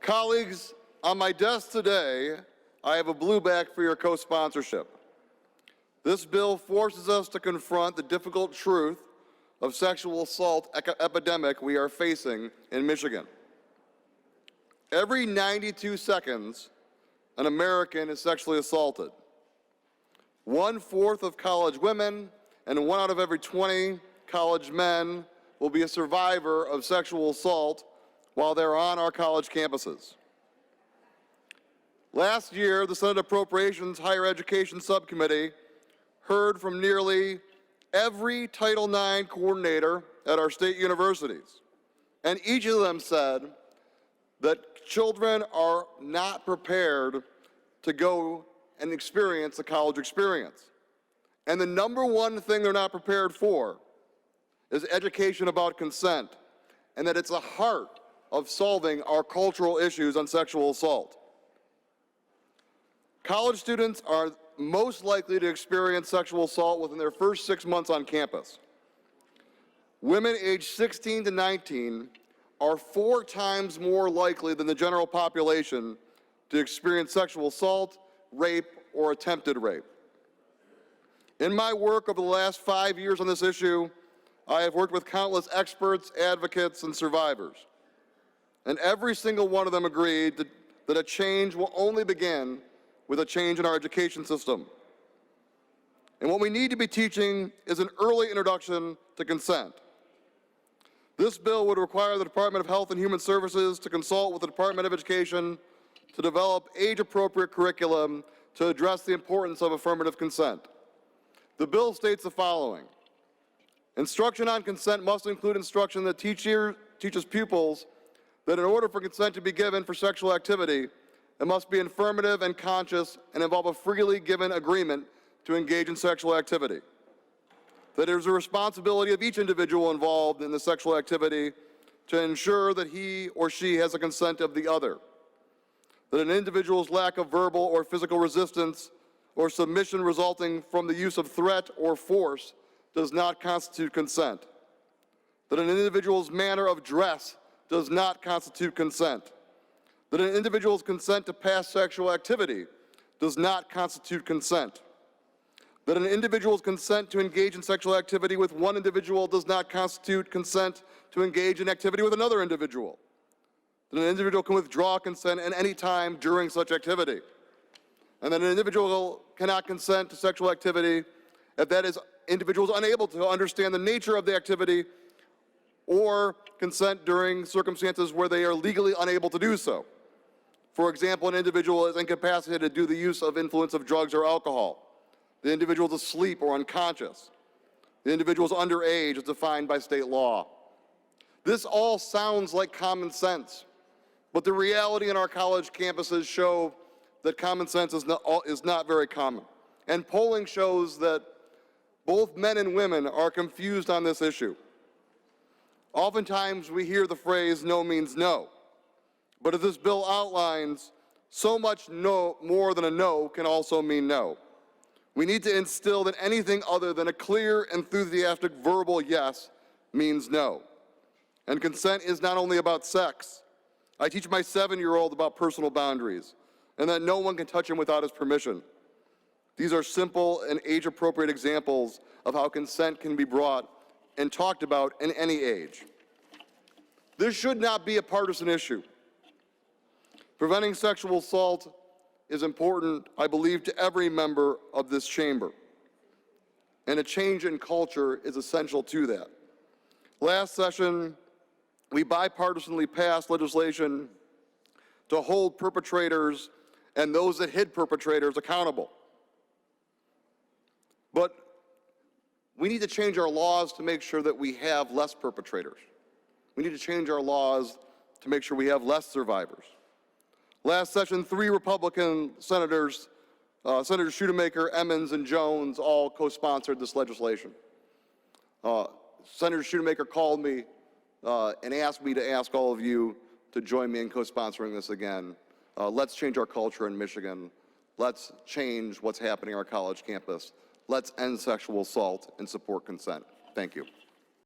Colleagues, on my desk today, I have a blue back for your co-sponsorship. This bill forces us to confront the difficult truth of sexual assault epidemic we are facing in Michigan. Every 92 seconds, an American is sexually assaulted. 1/4 of college women and 1 out of every 20 college men will be a survivor of sexual assault while they're on our college campuses. Last year, the Senate Appropriations Higher Education Subcommittee heard from nearly every Title IX coordinator at our state universities, and each of them said that children are not prepared to go and experience the college experience. And the number one thing they're not prepared for is education about consent, and that it's the heart of solving our cultural issues on sexual assault. College students are most likely to experience sexual assault within their first 6 months on campus. Women aged 16 to 19 are 4 times more likely than the general population to experience sexual assault, rape, or attempted rape. In my work over the last 5 years on this issue, I have worked with countless experts, advocates, and survivors. And every single one of them agreed that a change will only begin with a change in our education system. And what we need to be teaching is an early introduction to consent. This bill would require the Department of Health and Human Services to consult with the Department of Education to develop age-appropriate curriculum to address the importance of affirmative consent. The bill states the following: instruction on consent must include instruction that teaches pupils that in order for consent to be given for sexual activity, it must be affirmative and conscious and involve a freely given agreement to engage in sexual activity. That it is the responsibility of each individual involved in the sexual activity to ensure that he or she has the consent of the other. That an individual's lack of verbal or physical resistance or submission resulting from the use of threat or force does not constitute consent. That an individual's manner of dress does not constitute consent. That an individual's consent to past sexual activity does not constitute consent. That an individual's consent to engage in sexual activity with one individual does not constitute consent to engage in activity with another individual. That an individual can withdraw consent at any time during such activity. And that an individual cannot consent to sexual activity if that individual is unable to understand the nature of the activity or consent during circumstances where they are legally unable to do so. For example, an individual is incapacitated to do the use of influence of drugs or alcohol. The individual is asleep or unconscious. The individual is underage as defined by state law. This all sounds like common sense, but the reality in our college campuses show that common sense is not very common. And polling shows that both men and women are confused on this issue. Oftentimes we hear the phrase, no means no. But as this bill outlines, so much no more than a no can also mean no. We need to instill that anything other than a clear, enthusiastic verbal yes means no. And consent is not only about sex. I teach my 7-year-old about personal boundaries and that no one can touch him without his permission. These are simple and age-appropriate examples of how consent can be brought and talked about in any age. This should not be a partisan issue. Preventing sexual assault is important, I believe, to every member of this chamber. And a change in culture is essential to that. Last session, we bipartisanly passed legislation to hold perpetrators and those that hid perpetrators accountable. But we need to change our laws to make sure that we have less perpetrators. We need to change our laws to make sure we have less survivors. Last session, 3 Republican senators, Senators Shoemaker, Emmons, and Jones, all co-sponsored this legislation. Senator Shoemaker called me and asked me to ask all of you to join me in co-sponsoring this again. Let's change our culture in Michigan. Let's change what's happening on our college campus. Let's end sexual assault and support consent. Thank you.